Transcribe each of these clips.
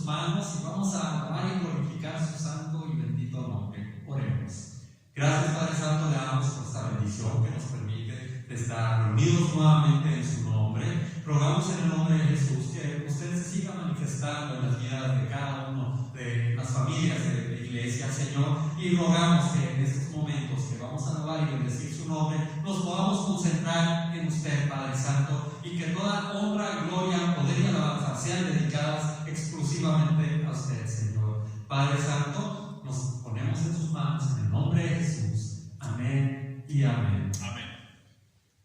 manos y vamos a alabar y glorificar su santo y bendito nombre. Oremos. Gracias, Padre Santo, le damos por esta bendición que nos permite estar reunidos nuevamente en su nombre. Rogamos en el nombre de Jesús que usted se siga manifestando en las vidas de cada uno de las familias de la iglesia, Señor, y rogamos que en estos momentos que vamos a alabar y bendecir su nombre, nos podamos concentrar en usted, Padre Santo, y que toda honra, gloria, poder y alabanza sean dedicadas exclusivamente a usted, Señor. Padre Santo, nos ponemos en sus manos en el nombre de Jesús. Amén y amén. Amén.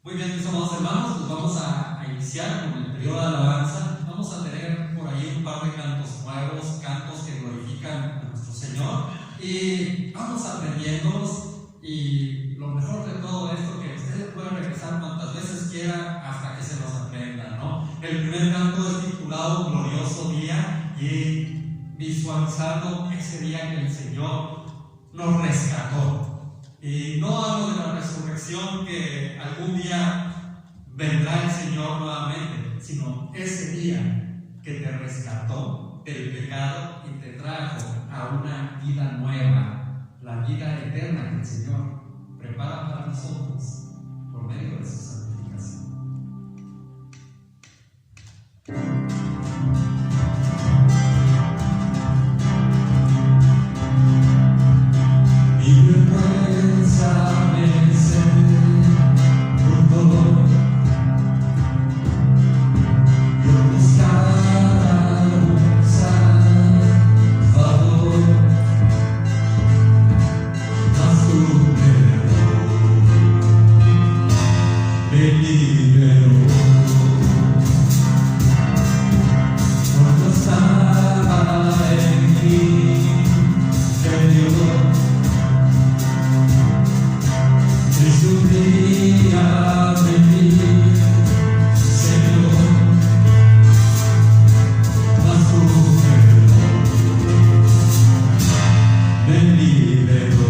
Muy bien, mis amados hermanos, pues vamos a iniciar con el periodo de alabanza. Vamos a tener por ahí un par de cantos nuevos, cantos que glorifican a nuestro Señor, y vamos aprendiéndolos. Y lo mejor de todo esto, que ustedes pueden regresar cuantas veces quiera hasta que se los aprendan, ¿no? El primer canto es titulado Glorioso Día, y visualizando ese día que el Señor nos rescató. Y no hablo de la resurrección, que algún día vendrá el Señor nuevamente, sino ese día que te rescató del pecado y te trajo a una vida nueva, la vida eterna que el Señor prepara para nosotros por medio de su santificación. Mi vergüenza vencer por todo, yo buscaba un Salvador, mas tu me liberó. Cuando estaba en mi interior, descubría de mí, Señor, mas tu perdón me liberó.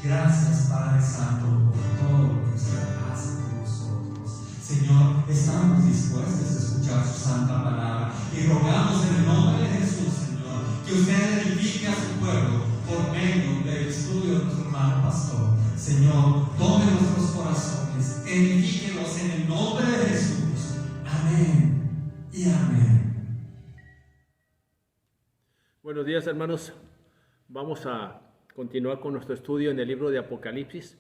Gracias, Padre Santo, por todo lo que usted hace con nosotros. Señor, estamos dispuestos a escuchar su santa palabra y rogamos en el nombre de Jesús, Señor, que usted edifique a su pueblo por medio del estudio de nuestro hermano pastor. Señor, tome nuestros corazones, edifíquelos en el nombre de Jesús. Amén y amén. Buenos días, hermanos. Vamos a continuar con nuestro estudio en el libro de Apocalipsis.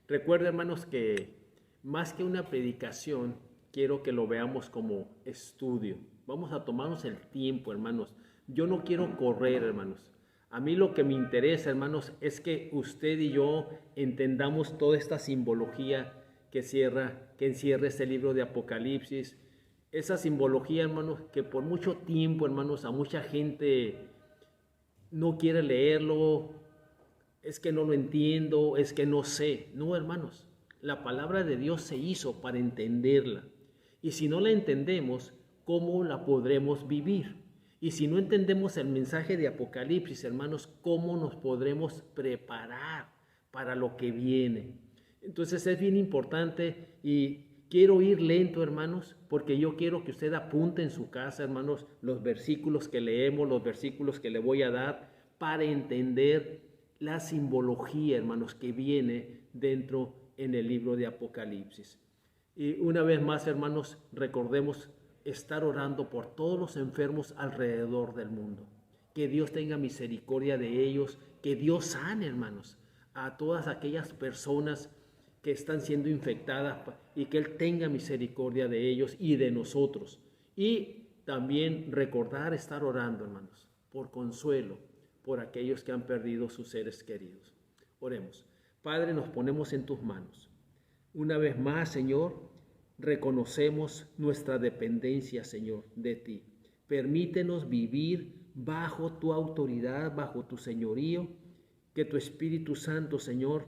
Recuerden, hermanos, que más que una predicación, quiero que lo veamos como estudio. Vamos a tomarnos el tiempo, hermanos. Yo no quiero correr, hermanos. A mí lo que me interesa, hermanos, es que usted y yo entendamos toda esta simbología que encierra este libro de Apocalipsis. Esa simbología, hermanos, que por mucho tiempo, hermanos, a mucha gente no quiere leerlo, es que no lo entiendo, es que no sé. No, hermanos, la palabra de Dios se hizo para entenderla. Y si no la entendemos, ¿cómo la podremos vivir? Y si no entendemos el mensaje de Apocalipsis, hermanos, ¿cómo nos podremos preparar para lo que viene? Entonces es bien importante y quiero ir lento, hermanos, porque yo quiero que usted apunte en su casa, hermanos, los versículos que leemos, los versículos que le voy a dar para entender la simbología, hermanos, que viene dentro en el libro de Apocalipsis. Y una vez más, hermanos, recordemos estar orando por todos los enfermos alrededor del mundo. Que Dios tenga misericordia de ellos, que Dios sane, hermanos, a todas aquellas personas que están siendo infectadas y que Él tenga misericordia de ellos y de nosotros. Y también recordar estar orando, hermanos, por consuelo, por aquellos que han perdido sus seres queridos. Oremos. Padre, nos ponemos en tus manos. Una vez más, Señor, reconocemos nuestra dependencia, Señor, de ti. Permítenos vivir bajo tu autoridad, bajo tu señorío, que tu Espíritu Santo, Señor,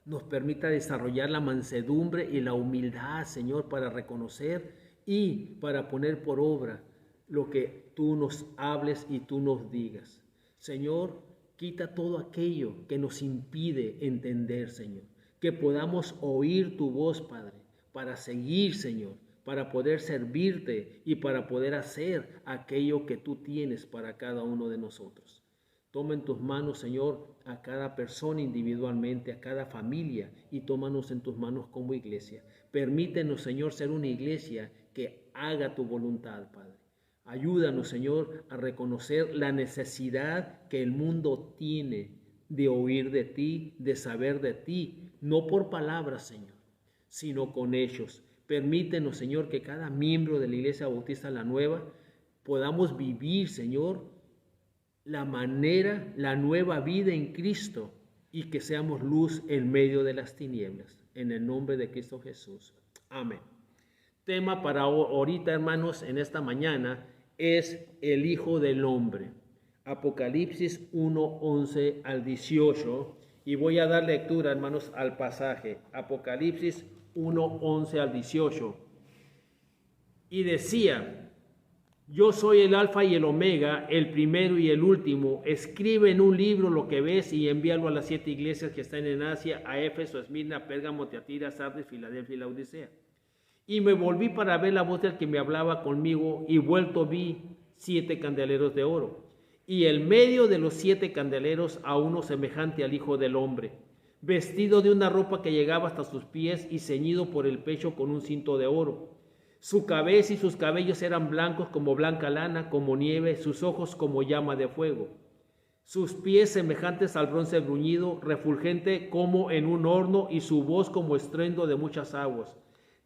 nos permita desarrollar la mansedumbre y la humildad, Señor, para reconocer y para poner por obra lo que tú nos hables y tú nos digas. Señor, quita todo aquello que nos impide entender, Señor, que podamos oír tu voz, Padre, para seguir, Señor, para poder servirte y para poder hacer aquello que tú tienes para cada uno de nosotros. Toma en tus manos, Señor, a cada persona individualmente, a cada familia, y tómanos en tus manos como iglesia. Permítenos, Señor, ser una iglesia que haga tu voluntad, Padre. Ayúdanos, Señor, a reconocer la necesidad que el mundo tiene de oír de ti, de saber de ti, no por palabras, Señor, sino con hechos. Permítenos, Señor, que cada miembro de la Iglesia Bautista La Nueva podamos vivir, Señor, la nueva vida en Cristo y que seamos luz en medio de las tinieblas. En el nombre de Cristo Jesús. Amén. Tema para ahorita, hermanos, en esta mañana es el Hijo del Hombre. Apocalipsis 1:11 al 18. Y voy a dar lectura, hermanos, al pasaje. Apocalipsis 1:11 al 18. Y decía: yo soy el Alfa y el Omega, el primero y el último. Escribe en un libro lo que ves y envíalo a las 7 iglesias que están en Asia, a Éfeso, Esmirna, Pérgamo, Tiatira, Sardis, Filadelfia y Laodicea. Y me volví para ver la voz del que me hablaba conmigo, y vuelto vi 7 candeleros de oro, y en medio de los 7 candeleros a uno semejante al Hijo del Hombre, vestido de una ropa que llegaba hasta sus pies y ceñido por el pecho con un cinto de oro. Su cabeza y sus cabellos eran blancos como blanca lana, como nieve, sus ojos como llama de fuego. Sus pies semejantes al bronce bruñido, refulgente como en un horno, y su voz como estruendo de muchas aguas.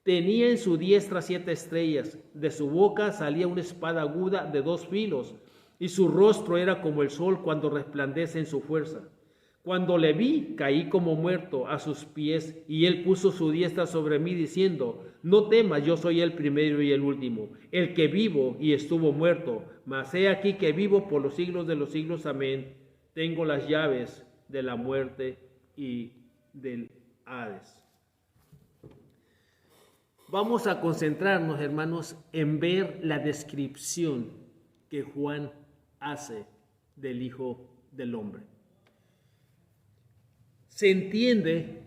Tenía en su diestra 7 estrellas, de su boca salía una espada aguda de 2 filos, y su rostro era como el sol cuando resplandece en su fuerza. Cuando le vi, caí como muerto a sus pies, y él puso su diestra sobre mí, diciendo: no temas, yo soy el primero y el último, el que vivo y estuvo muerto, mas he aquí que vivo por los siglos de los siglos. Amén. Tengo las llaves de la muerte y del Hades. Vamos a concentrarnos, hermanos, en ver la descripción que Juan hace del Hijo del Hombre. se entiende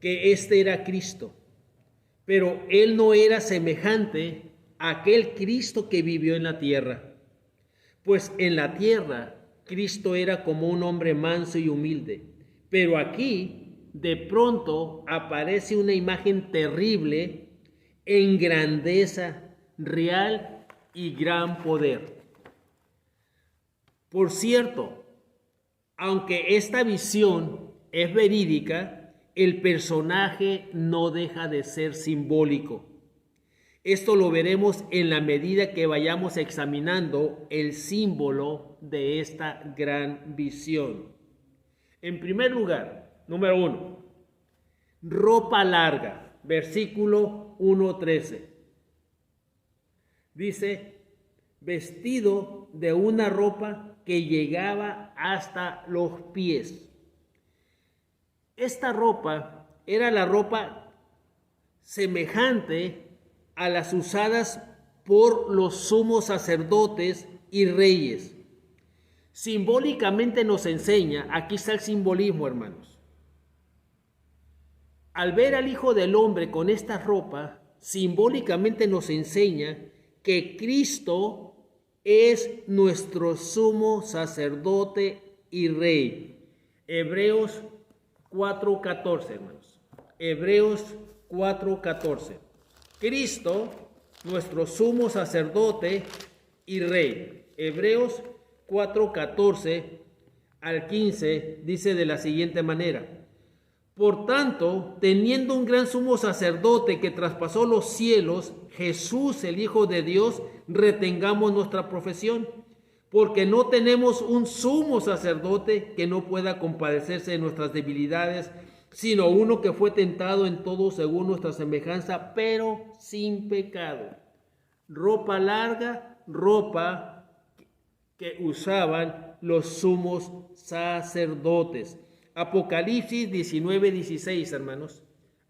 que este era Cristo, pero él no era semejante a aquel Cristo que vivió en la tierra, pues en la tierra Cristo era como un hombre manso y humilde, pero aquí de pronto aparece una imagen terrible en grandeza real y gran poder. Por cierto, aunque esta visión es verídica, el personaje no deja de ser simbólico. Esto lo veremos en la medida que vayamos examinando el símbolo de esta gran visión. En primer lugar, número 1, ropa larga, versículo 1:13. Dice, vestido de una ropa que llegaba hasta los pies. Esta ropa era la ropa semejante a las usadas por los sumos sacerdotes y reyes. Simbólicamente nos enseña, aquí está el simbolismo, hermanos. Al ver al Hijo del Hombre con esta ropa, simbólicamente nos enseña que Cristo es nuestro sumo sacerdote y rey. Hebreos 4:14, hermanos. Hebreos 4:14. Cristo, nuestro sumo sacerdote y rey. Hebreos 4:14 al 15 dice de la siguiente manera: por tanto, teniendo un gran sumo sacerdote que traspasó los cielos, Jesús, el Hijo de Dios, retengamos nuestra profesión, porque no tenemos un sumo sacerdote que no pueda compadecerse de nuestras debilidades, sino uno que fue tentado en todo según nuestra semejanza, pero sin pecado. Ropa larga, ropa que usaban los sumos sacerdotes. Apocalipsis 19:16, hermanos.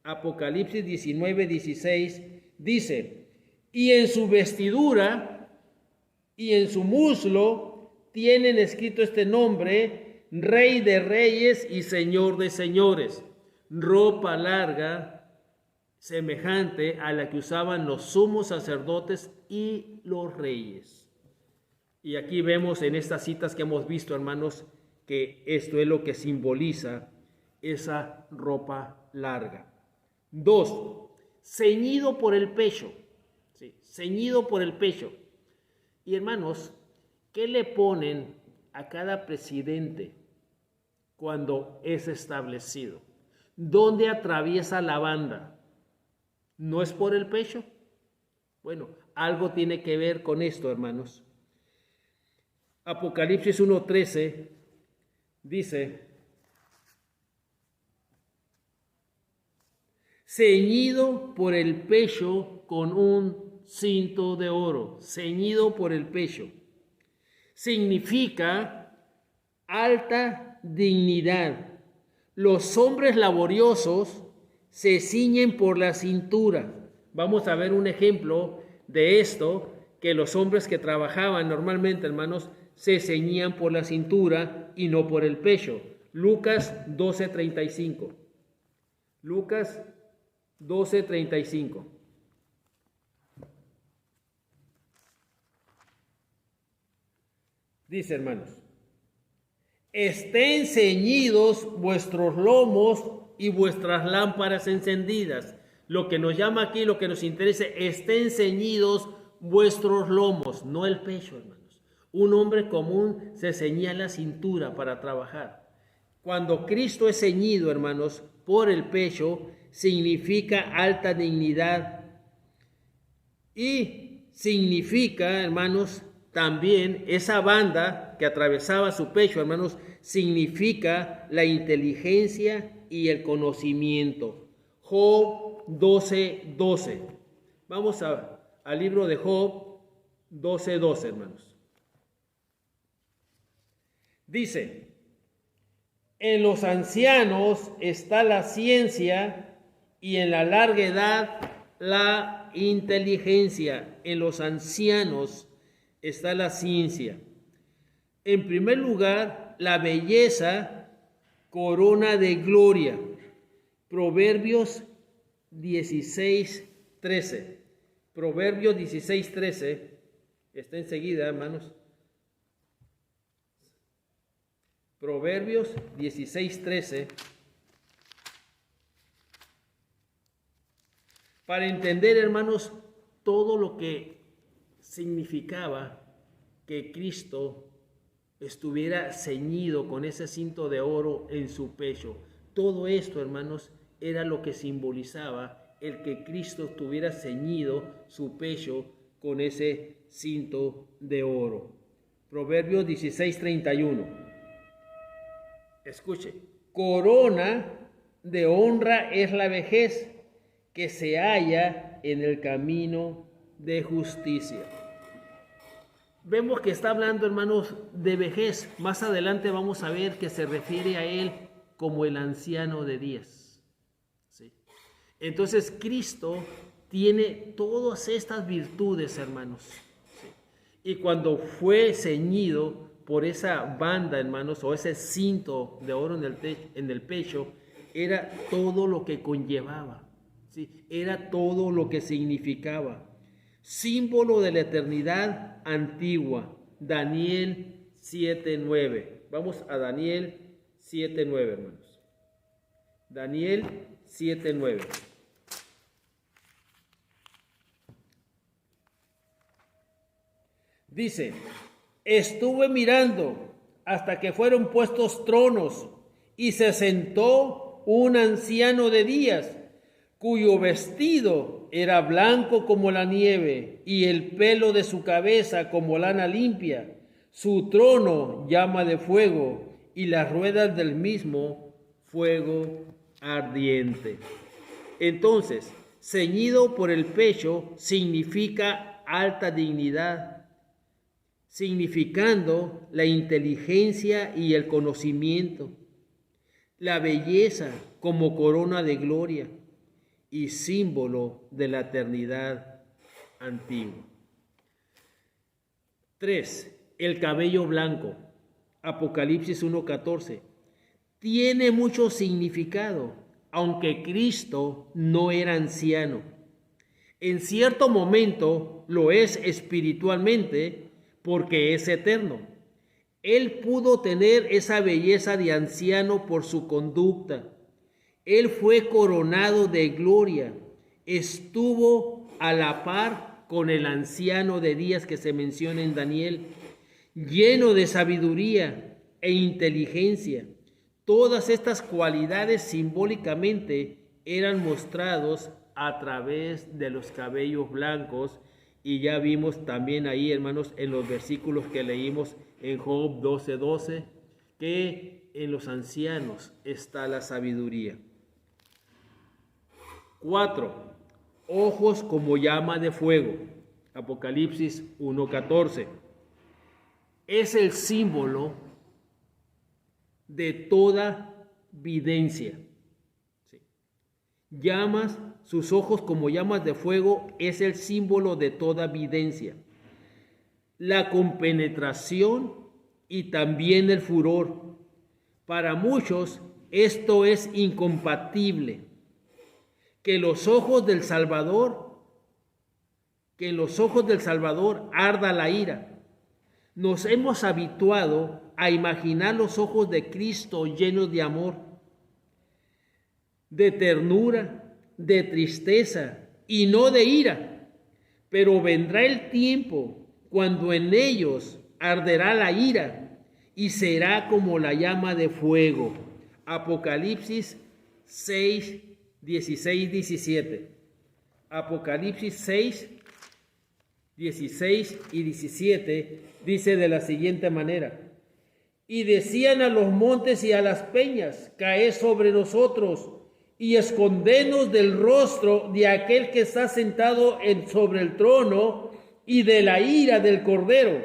Apocalipsis 19:16 dice, y en su vestidura y en su muslo tienen escrito este nombre, Rey de Reyes y Señor de Señores. Ropa larga semejante a la que usaban los sumos sacerdotes y los reyes. Y aquí vemos en estas citas que hemos visto, hermanos, que esto es lo que simboliza esa ropa larga. 2, ceñido por el pecho. Sí, ceñido por el pecho. Y hermanos, ¿qué le ponen a cada presidente cuando es establecido? ¿Dónde atraviesa la banda? ¿No es por el pecho? Bueno, algo tiene que ver con esto, hermanos. Apocalipsis 1:13 dice, ceñido por el pecho con un cinto de oro. Ceñido por el pecho. Significa alta dignidad. Los hombres laboriosos se ciñen por la cintura. Vamos a ver un ejemplo de esto, que los hombres que trabajaban normalmente, hermanos, se ceñían por la cintura y no por el pecho. Lucas 12:35. Lucas 12:35. Dice, hermanos, estén ceñidos vuestros lomos y vuestras lámparas encendidas. Lo que nos llama aquí, lo que nos interesa, estén ceñidos vuestros lomos, no el pecho, hermanos. Un hombre común se ceñía la cintura para trabajar. Cuando Cristo es ceñido, hermanos, por el pecho, significa alta dignidad y significa, hermanos, también esa banda que atravesaba su pecho, hermanos, significa la inteligencia y el conocimiento. Job 12:12. Vamos al libro de Job 12:12, hermanos. Dice, en los ancianos está la ciencia y en la larga edad la inteligencia. En los ancianos está la ciencia. En primer lugar, la belleza corona de gloria. Proverbios 16:13. Proverbios 16:13. Está enseguida, hermanos. Proverbios 16:13. Para entender, hermanos, todo lo que significaba que Cristo estuviera ceñido con ese cinto de oro en su pecho. Todo esto, hermanos, era lo que simbolizaba el que Cristo estuviera ceñido su pecho con ese cinto de oro. Proverbios 16:31. Escuche, corona de honra es la vejez que se halla en el camino de justicia. Vemos que está hablando, hermanos, de vejez. Más adelante vamos a ver que se refiere a él como el anciano de días. ¿Sí? Entonces, Cristo tiene todas estas virtudes, hermanos. ¿Sí? Y cuando fue ceñido por esa banda, hermanos, o ese cinto de oro en el pecho, era todo lo que conllevaba. ¿Sí? Era todo lo que significaba. Símbolo de la eternidad antigua. Daniel 7:9. Vamos a Daniel 7:9, hermanos. Daniel 7:9. Dice, estuve mirando hasta que fueron puestos tronos y se sentó un anciano de días, cuyo vestido era blanco como la nieve y el pelo de su cabeza como lana limpia, su trono llama de fuego y las ruedas del mismo fuego ardiente. Entonces, ceñido por el pecho significa alta dignidad, significando la inteligencia y el conocimiento, la belleza como corona de gloria y símbolo de la eternidad antigua. 3. El cabello blanco. Apocalipsis 1:14. Tiene mucho significado, aunque Cristo no era anciano. En cierto momento lo es espiritualmente porque es eterno. Él pudo tener esa belleza de anciano por su conducta. Él fue coronado de gloria. Estuvo a la par con el anciano de días que se menciona en Daniel, lleno de sabiduría e inteligencia. Todas estas cualidades simbólicamente eran mostrados a través de los cabellos blancos, y ya vimos también ahí, hermanos, en los versículos que leímos en Job 12:12, que en los ancianos está la sabiduría. 4. Ojos como llama de fuego. Apocalipsis 1:14. Es el símbolo de toda videncia. Sí. Llamas, sus ojos como llamas de fuego es el símbolo de toda videncia. La compenetración y también el furor. Para muchos esto es incompatible. Que en los ojos del Salvador arda la ira. Nos hemos habituado a imaginar los ojos de Cristo llenos de amor, de ternura, de tristeza y no de ira. Pero vendrá el tiempo cuando en ellos arderá la ira y será como la llama de fuego. Apocalipsis 6, 16, 17. Apocalipsis 6, 16 y 17 dice de la siguiente manera: y decían a los montes y a las peñas, caed sobre nosotros y escondenos del rostro de aquel que está sentado sobre el trono y de la ira del Cordero,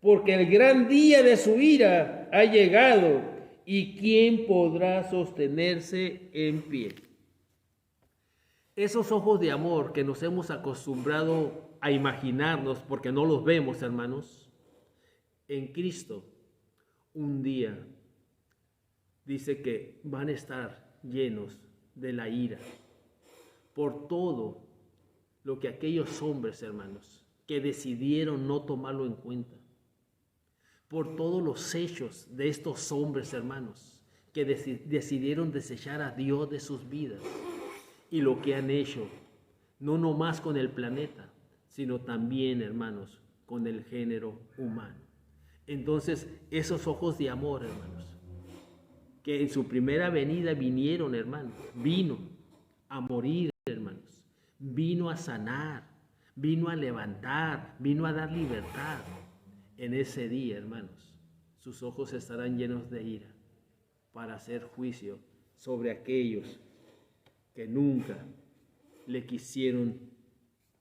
porque el gran día de su ira ha llegado, y ¿quién podrá sostenerse en pie? Esos ojos de amor que nos hemos acostumbrado a imaginarnos, porque no los vemos, hermanos, en Cristo, un día dice que van a estar llenos de la ira por todo lo que aquellos hombres, hermanos, que decidieron no tomarlo en cuenta, por todos los hechos de estos hombres, hermanos, que decidieron desechar a Dios de sus vidas y lo que han hecho, no nomás con el planeta, sino también, hermanos, con el género humano. Entonces, esos ojos de amor, hermanos, que en su primera venida vinieron, hermanos, vino a morir, hermanos, vino a sanar, vino a levantar, vino a dar libertad. En ese día, hermanos, sus ojos estarán llenos de ira para hacer juicio sobre aquellos que nunca le quisieron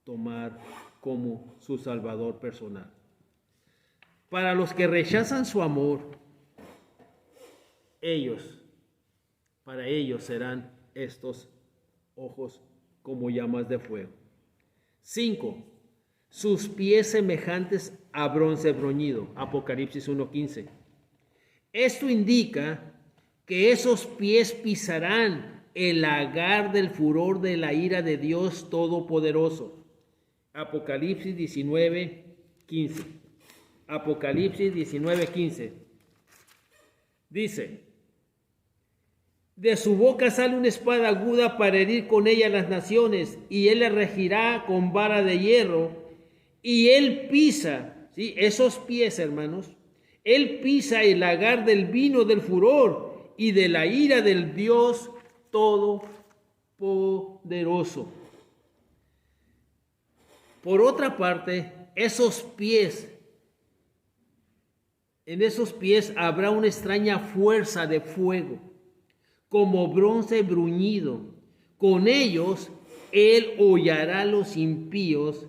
tomar como su Salvador personal. Para los que rechazan su amor, para ellos serán estos ojos como llamas de fuego. 5. Sus pies semejantes a bronce bruñido. Apocalipsis 1:15. Esto indica que esos pies pisarán el lagar del furor de la ira de Dios Todopoderoso. Apocalipsis 19:15. Apocalipsis 19:15. Dice: de su boca sale una espada aguda para herir con ella las naciones, y él la regirá con vara de hierro, y él pisa, ¿sí? Esos pies, hermanos, él pisa el lagar del vino del furor y de la ira del Dios Todopoderoso. Por otra parte, en esos pies habrá una extraña fuerza de fuego, como bronce bruñido. Con ellos él hollará a los impíos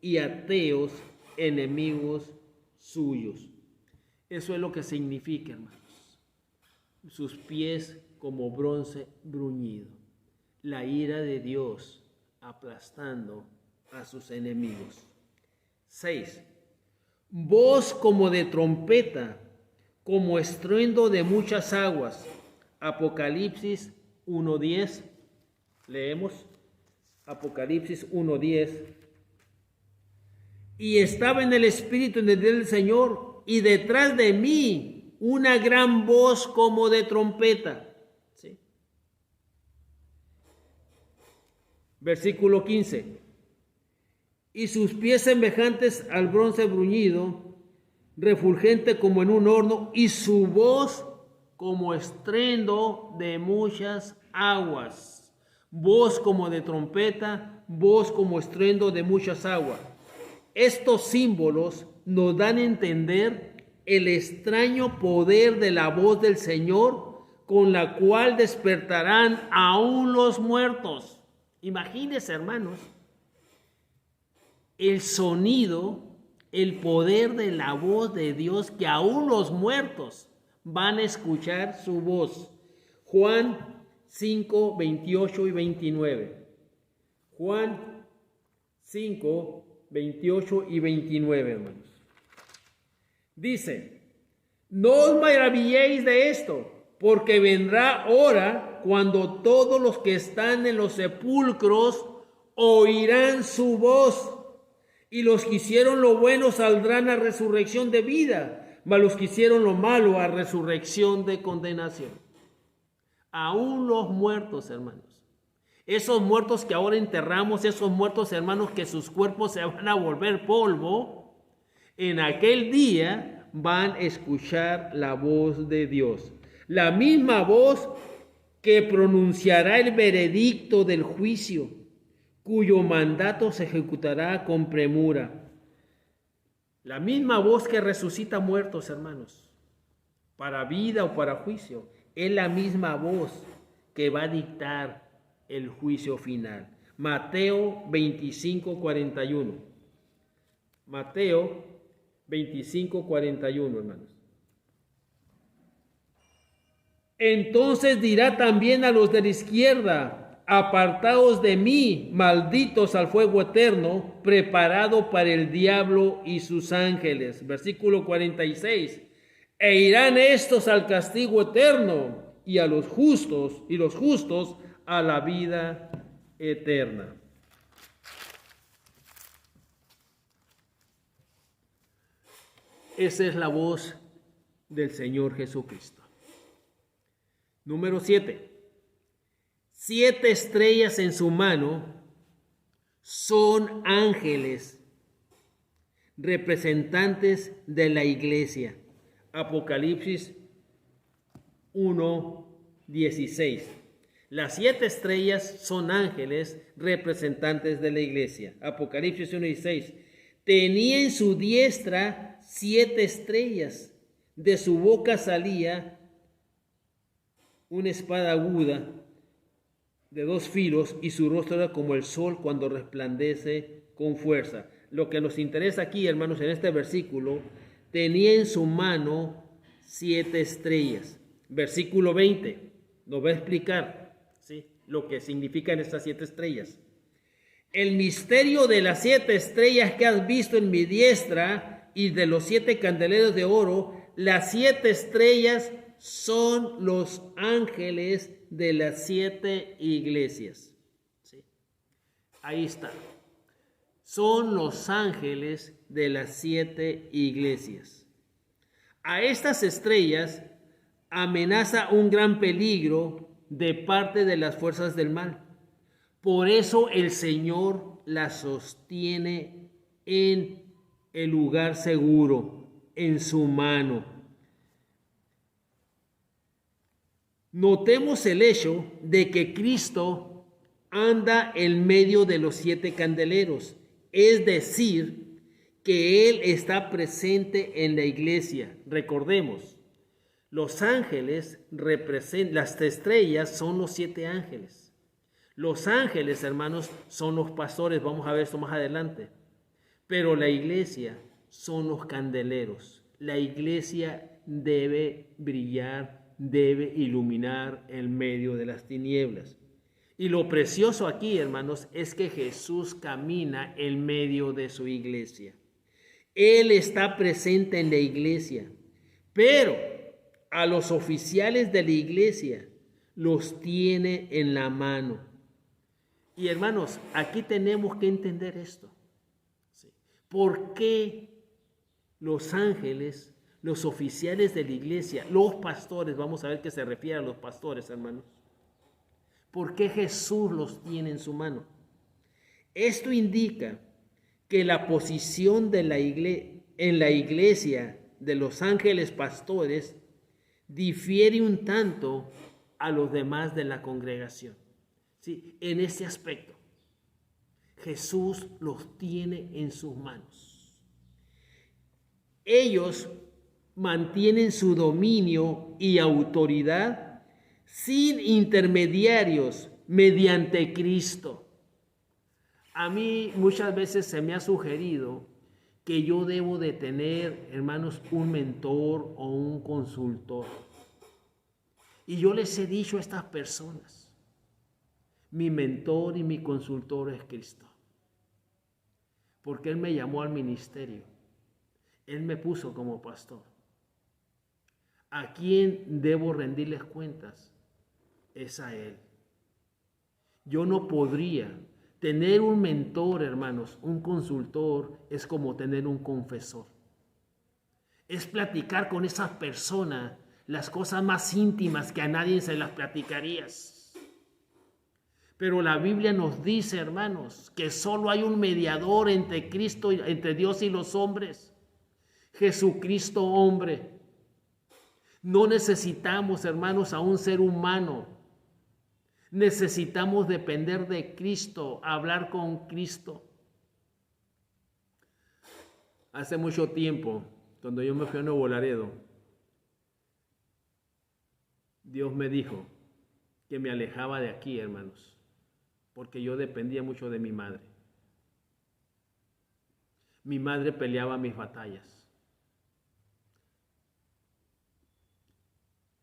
y ateos, enemigos suyos. Eso es lo que significa, hermanos. Sus pies como bronce bruñido. La ira de Dios aplastando a sus enemigos. 6. Voz como de trompeta, como estruendo de muchas aguas. Apocalipsis 1:10. Leemos Apocalipsis 1:10. Y estaba en el Espíritu en el día del Señor, y detrás de mí una gran voz como de trompeta. ¿Sí? Versículo 15. Y sus pies semejantes al bronce bruñido, refulgente como en un horno, y su voz como estruendo de muchas aguas. Voz como de trompeta, voz como estruendo de muchas aguas. Estos símbolos nos dan a entender el extraño poder de la voz del Señor, con la cual despertarán aún los muertos. Imagínense, hermanos, el sonido, el poder de la voz de Dios, que aún los muertos van a escuchar su voz. Juan 5, 28 y 29. Juan 5, 28 y 29, hermanos. Dice: no os maravilléis de esto, porque vendrá hora cuando todos los que están en los sepulcros oirán su voz, y los que hicieron lo bueno saldrán a resurrección de vida, mas los que hicieron lo malo a resurrección de condenación. Aún los muertos, hermanos, esos muertos que ahora enterramos, esos muertos, hermanos, que sus cuerpos se van a volver polvo, en aquel día van a escuchar la voz de Dios, la misma voz que pronunciará el veredicto del juicio, cuyo mandato se ejecutará con premura. La misma voz que resucita muertos, hermanos, para vida o para juicio, es la misma voz que va a dictar el juicio final. Mateo 25, 41. Mateo 25, 41, hermanos. Entonces dirá también a los de la izquierda: apartaos de mí, malditos, al fuego eterno, preparado para el diablo y sus ángeles. Versículo 46. E irán estos al castigo eterno, y a los justos a la vida eterna. Esa es la voz del Señor Jesucristo. Número 7. 7 estrellas en su mano son ángeles, representantes de la iglesia. Apocalipsis 1:16. Las 7 estrellas son ángeles representantes de la iglesia. Apocalipsis 1:16. Tenía en su diestra 7 estrellas. De su boca salía una espada aguda de 2 filos y su rostro era como el sol cuando resplandece con fuerza. Lo que nos interesa aquí, hermanos, en este versículo, tenía en su mano 7 estrellas. Versículo 20 nos va a explicar, ¿sí?, lo que significan estas 7 estrellas. El misterio de las 7 estrellas que has visto en mi diestra y de los 7 candeleros de oro, las 7 estrellas son los ángeles de las 7 iglesias. ¿Sí? Ahí está. Son los ángeles de las 7 iglesias. A estas estrellas amenaza un gran peligro de parte de las fuerzas del mal. Por eso el Señor las sostiene en el lugar seguro, en su mano. Notemos el hecho de que Cristo anda en medio de los 7 candeleros, es decir, que Él está presente en la iglesia. Recordemos, los ángeles representan, las estrellas son los 7 ángeles. Los ángeles, hermanos, son los pastores, vamos a ver esto más adelante. Pero la iglesia son los candeleros. La iglesia debe brillar, debe iluminar en medio de las tinieblas. Y lo precioso aquí, hermanos, es que Jesús camina en medio de su iglesia. Él está presente en la iglesia, pero a los oficiales de la iglesia los tiene en la mano. Y hermanos, aquí tenemos que entender esto. ¿Por qué los ángeles, los oficiales de la iglesia, los pastores, vamos a ver qué se refiere a los pastores, hermanos? ¿Por qué Jesús los tiene en su mano? Esto indica que la posición de en la iglesia de los ángeles pastores difiere un tanto a los demás de la congregación. ¿Sí? En ese aspecto, Jesús los tiene en sus manos. Ellos mantienen su dominio y autoridad sin intermediarios, mediante Cristo. A mí muchas veces se me ha sugerido que yo debo de tener, hermanos, un mentor o un consultor. Y yo les he dicho a estas personas, mi mentor y mi consultor es Cristo. Porque Él me llamó al ministerio. Él me puso como pastor. ¿A quién debo rendirles cuentas? Es a Él. Yo no podría tener un mentor, hermanos, un consultor es como tener un confesor. Es platicar con esa persona las cosas más íntimas que a nadie se las platicarías. Pero la Biblia nos dice, hermanos, que solo hay un mediador entre Cristo, entre Dios y los hombres. Jesucristo hombre. No necesitamos, hermanos, a un ser humano. Necesitamos depender de Cristo, hablar con Cristo. Hace mucho tiempo, cuando yo me fui a Nuevo Laredo, Dios me dijo que me alejaba de aquí, hermanos, porque yo dependía mucho de mi madre. Mi madre peleaba mis batallas.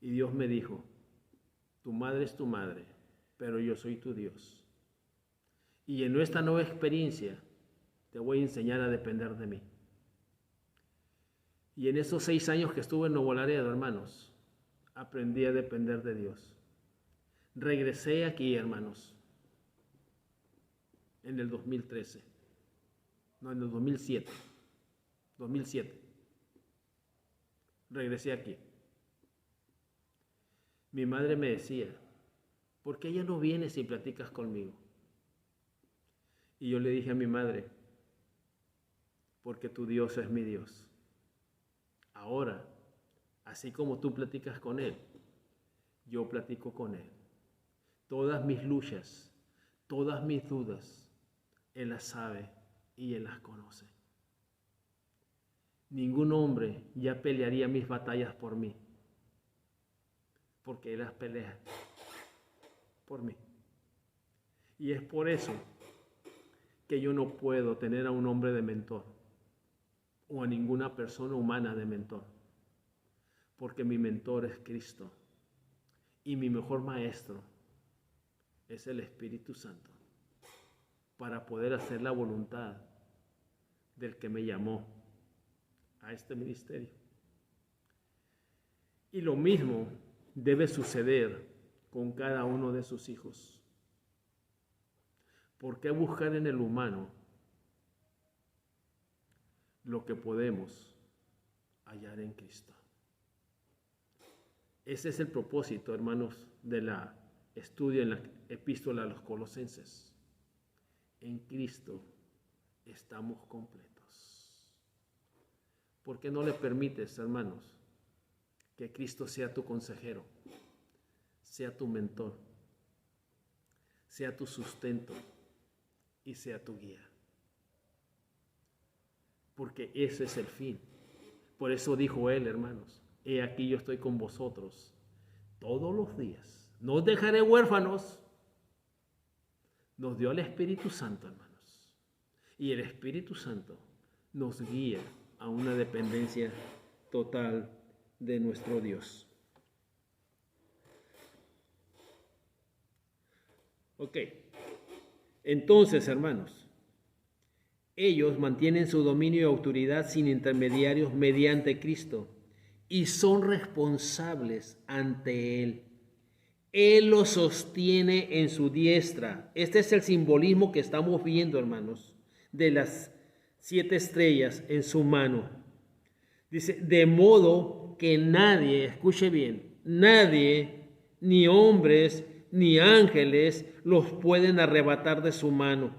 Y Dios me dijo, tu madre es tu madre, pero yo soy tu Dios. Y en esta nueva experiencia te voy a enseñar a depender de mí. Y en esos 6 años que estuve en Nuevo Laredo, hermanos, aprendí a depender de Dios. Regresé aquí, hermanos, en el 2013. No, en el 2007. 2007. Regresé aquí. Mi madre me decía, ¿por qué ella no vienes y platicas conmigo? Y yo le dije a mi madre, porque tu Dios es mi Dios. Ahora, así como tú platicas con Él, yo platico con Él. Todas mis luchas, todas mis dudas, Él las sabe y Él las conoce. Ningún hombre ya pelearía mis batallas por mí, porque Él las pelea por mí. Y es por eso que yo no puedo tener a un hombre de mentor o a ninguna persona humana de mentor, porque mi mentor es Cristo y mi mejor maestro es el Espíritu Santo para poder hacer la voluntad del que me llamó a este ministerio. Y lo mismo debe suceder con cada uno de sus hijos. ¿Por qué buscar en el humano lo que podemos hallar en Cristo? Ese es el propósito, hermanos, de la estudio en la epístola a los Colosenses. En Cristo estamos completos. ¿Por qué no le permites, hermanos, que Cristo sea tu consejero, sea tu mentor, sea tu sustento y sea tu guía? Porque ese es el fin. Por eso dijo Él, hermanos, he aquí yo estoy con vosotros todos los días. No os dejaré huérfanos. Nos dio el Espíritu Santo, hermanos. Y el Espíritu Santo nos guía a una dependencia total de nuestro Dios. Ok. Entonces, hermanos, ellos mantienen su dominio y autoridad sin intermediarios mediante Cristo y son responsables ante Él. Él los sostiene en su diestra. Este es el simbolismo que estamos viendo, hermanos, de las 7 estrellas en su mano. Dice, de modo que nadie, escuche bien, nadie, ni hombres, ni ángeles, los pueden arrebatar de su mano.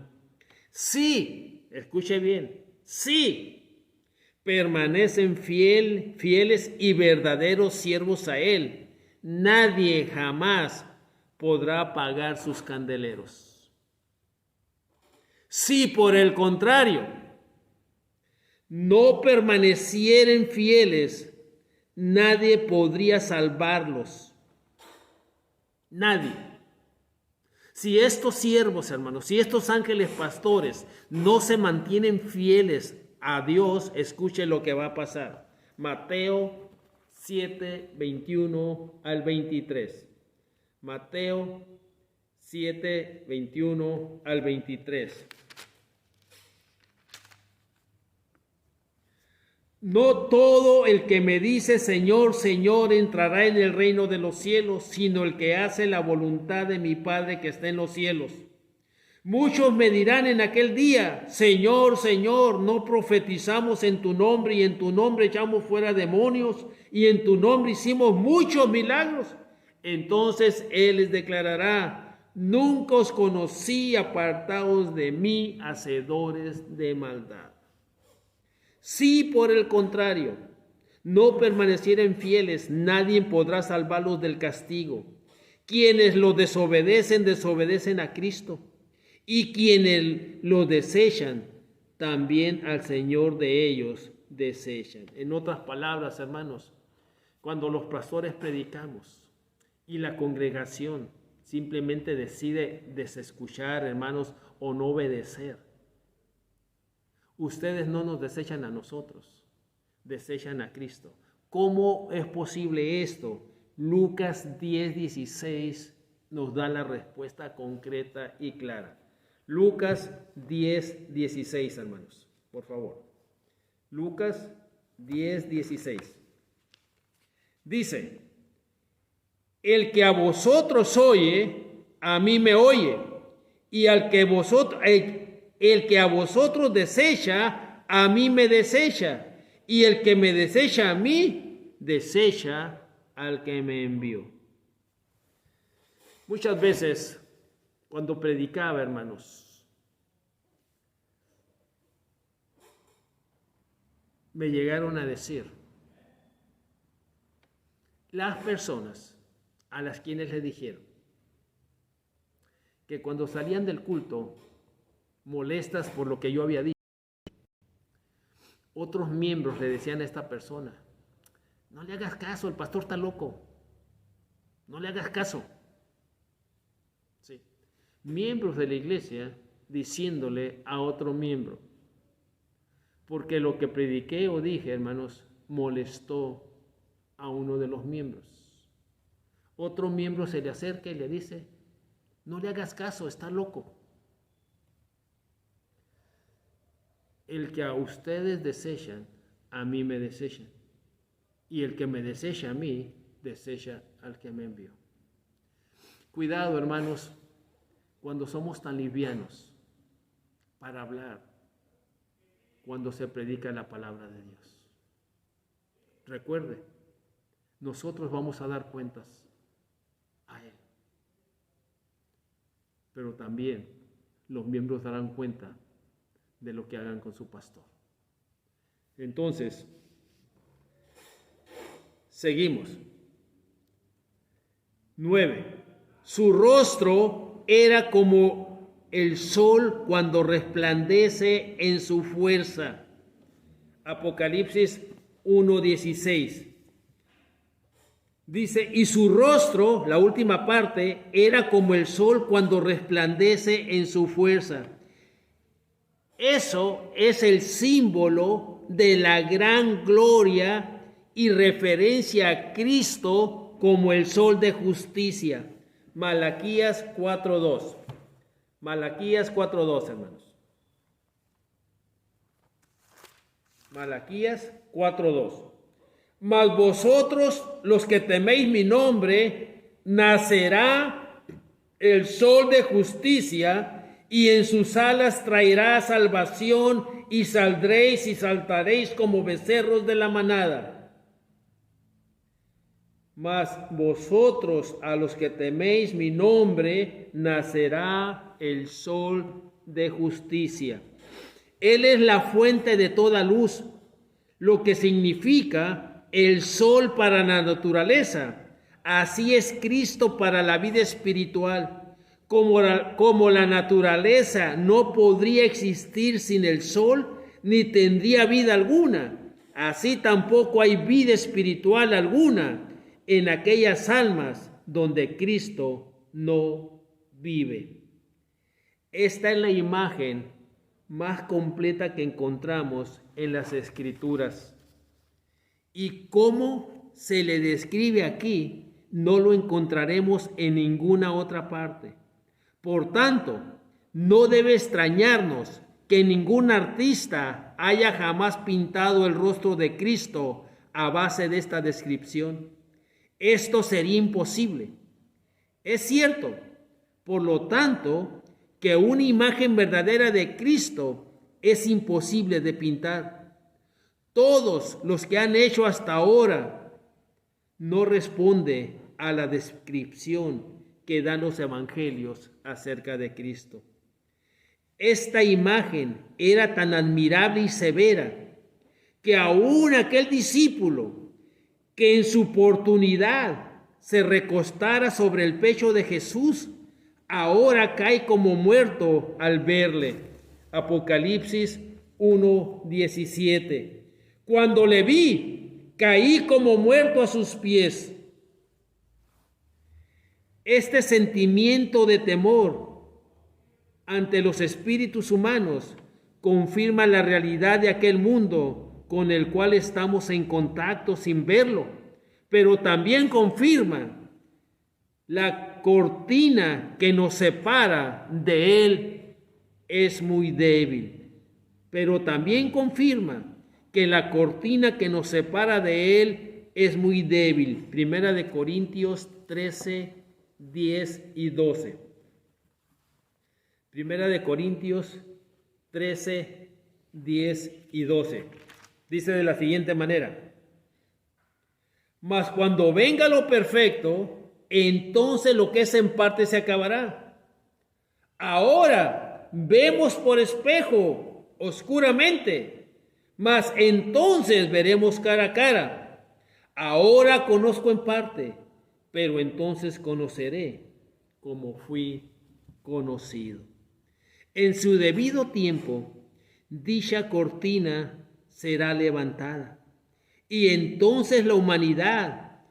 Sí, escuche bien, sí, permanecen fieles y verdaderos siervos a Él. Nadie jamás podrá apagar sus candeleros. Si por el contrario no permanecieren fieles, nadie podría salvarlos. Nadie. Si estos siervos, hermanos, si estos ángeles pastores no se mantienen fieles a Dios, escuche lo que va a pasar. Mateo 7, 21 al 23. Mateo 7, 21 al 23. No todo el que me dice Señor, Señor entrará en el reino de los cielos, sino el que hace la voluntad de mi Padre que está en los cielos. Muchos me dirán en aquel día, Señor, Señor, ¿no profetizamos en tu nombre y en tu nombre echamos fuera demonios y en tu nombre hicimos muchos milagros? Entonces Él les declarará, nunca os conocí, apartaos de mí, hacedores de maldad. Si por el contrario no permanecieren fieles, nadie podrá salvarlos del castigo. Quienes lo desobedecen, desobedecen a Cristo. Y quienes lo desechan, también al Señor de ellos desechan. En otras palabras, hermanos, cuando los pastores predicamos y la congregación simplemente decide desescuchar, hermanos, o no obedecer, ustedes no nos desechan a nosotros, desechan a Cristo. ¿Cómo es posible esto? Lucas 10:16 nos da la respuesta concreta y clara. Lucas 10:16, hermanos, por favor. Lucas 10:16. Dice, El que a vosotros oye, a mí me oye, y el que a vosotros desecha, a mí me desecha, y el que me desecha a mí, desecha al que me envió. Muchas veces, cuando predicaba, hermanos, me llegaron a decir las personas a las quienes le dijeron que cuando salían del culto, molestas por lo que yo había dicho, otros miembros le decían a esta persona: no le hagas caso, el pastor está loco, no le hagas caso. Sí. Miembros de la iglesia diciéndole a otro miembro, porque lo que prediqué o dije, hermanos, molestó a uno de los miembros. Otro miembro se le acerca y le dice: no le hagas caso, está loco. El que a ustedes desechan, a mí me desechan. Y el que me desecha a mí, desecha al que me envió. Cuidado, hermanos, cuando somos tan livianos para hablar, cuando se predica la palabra de Dios. Recuerde, nosotros vamos a dar cuentas a Él. Pero también los miembros darán cuenta de lo que hagan con su pastor. Entonces, seguimos. 9. Su rostro era como el sol cuando resplandece en su fuerza. Apocalipsis 1:16. Dice, y su rostro, la última parte, era como el sol cuando resplandece en su fuerza. Eso es el símbolo de la gran gloria y referencia a Cristo como el sol de justicia. Malaquías 4:2. Malaquías 4:2, hermanos. Malaquías 4:2. Mas vosotros, los que teméis mi nombre, nacerá el sol de justicia, y en sus alas traerá salvación, y saldréis y saltaréis como becerros de la manada. Mas vosotros, a los que teméis mi nombre, nacerá el sol de justicia. Él es la fuente de toda luz, lo que significa el sol para la naturaleza. Así es Cristo para la vida espiritual. Como la naturaleza no podría existir sin el sol, ni tendría vida alguna, así tampoco hay vida espiritual alguna en aquellas almas donde Cristo no vive. Esta es la imagen más completa que encontramos en las Escrituras. Y cómo se le describe aquí, no lo encontraremos en ninguna otra parte. Por tanto, no debe extrañarnos que ningún artista haya jamás pintado el rostro de Cristo a base de esta descripción. Esto sería imposible. Es cierto, por lo tanto, que una imagen verdadera de Cristo es imposible de pintar. Todos los que han hecho hasta ahora no responde a la descripción que dan los evangelios acerca de Cristo. Esta imagen era tan admirable y severa que aún aquel discípulo que en su oportunidad se recostara sobre el pecho de Jesús, ahora cae como muerto al verle. Apocalipsis 1:17. Cuando le vi, caí como muerto a sus pies. Este sentimiento de temor ante los espíritus humanos confirma la realidad de aquel mundo con el cual estamos en contacto sin verlo, pero también confirma la cortina que nos separa de él es muy débil, pero también confirma que la cortina que nos separa de él es muy débil. Primera de Corintios 13, 10 y 12. Primera de Corintios 13, 10 y 12. Dice de la siguiente manera: mas cuando venga lo perfecto, entonces lo que es en parte se acabará. Ahora vemos por espejo, oscuramente, mas entonces veremos cara a cara. Ahora conozco en parte, pero entonces conoceré como fui conocido. En su debido tiempo, dicha cortina será levantada, y entonces la humanidad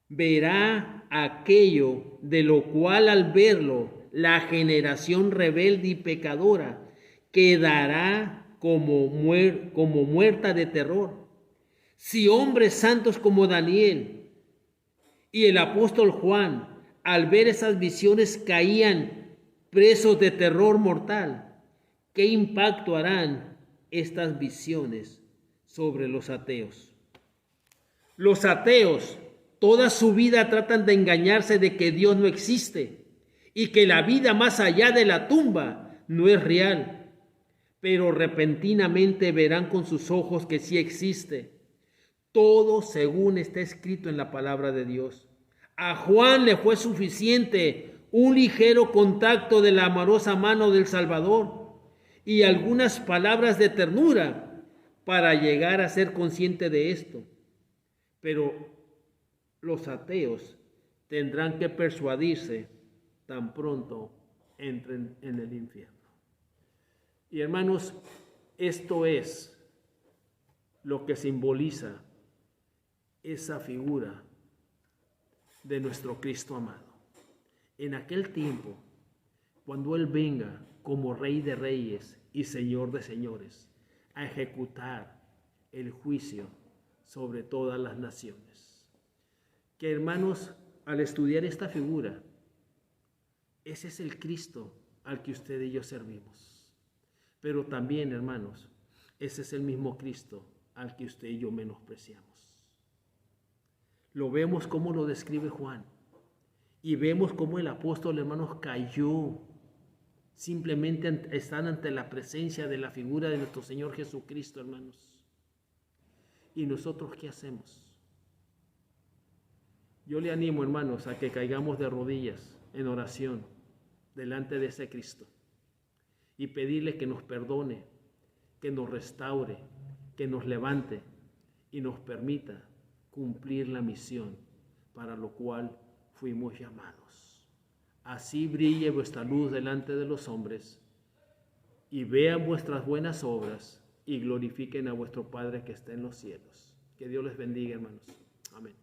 verá aquello de lo cual al verlo la generación rebelde y pecadora quedará como muerta de terror. Si hombres santos como Daniel y el apóstol Juan, al ver esas visiones, caían presos de terror mortal, ¿qué impacto harán estas visiones sobre los ateos? Los ateos toda su vida tratan de engañarse de que Dios no existe y que la vida más allá de la tumba no es real, pero repentinamente verán con sus ojos que sí existe. Todo según está escrito en la palabra de Dios. A Juan le fue suficiente un ligero contacto de la amorosa mano del Salvador y algunas palabras de ternura para llegar a ser consciente de esto. Pero los ateos tendrán que persuadirse tan pronto entren en el infierno. Y hermanos, esto es lo que simboliza esa figura de nuestro Cristo amado. En aquel tiempo, cuando Él venga como Rey de Reyes y Señor de Señores, a ejecutar el juicio sobre todas las naciones. Que hermanos, al estudiar esta figura, ese es el Cristo al que usted y yo servimos. Pero también, hermanos, ese es el mismo Cristo al que usted y yo menospreciamos. Lo vemos como lo describe Juan. Y vemos cómo el apóstol, hermanos, cayó. Simplemente están ante la presencia de la figura de nuestro Señor Jesucristo, hermanos. ¿Y nosotros qué hacemos? Yo le animo, hermanos, a que caigamos de rodillas en oración delante de ese Cristo y pedirle que nos perdone, que nos restaure, que nos levante y nos permita cumplir la misión para lo cual fuimos llamados. Así brille vuestra luz delante de los hombres y vean vuestras buenas obras y glorifiquen a vuestro Padre que está en los cielos. Que Dios les bendiga, hermanos. Amén.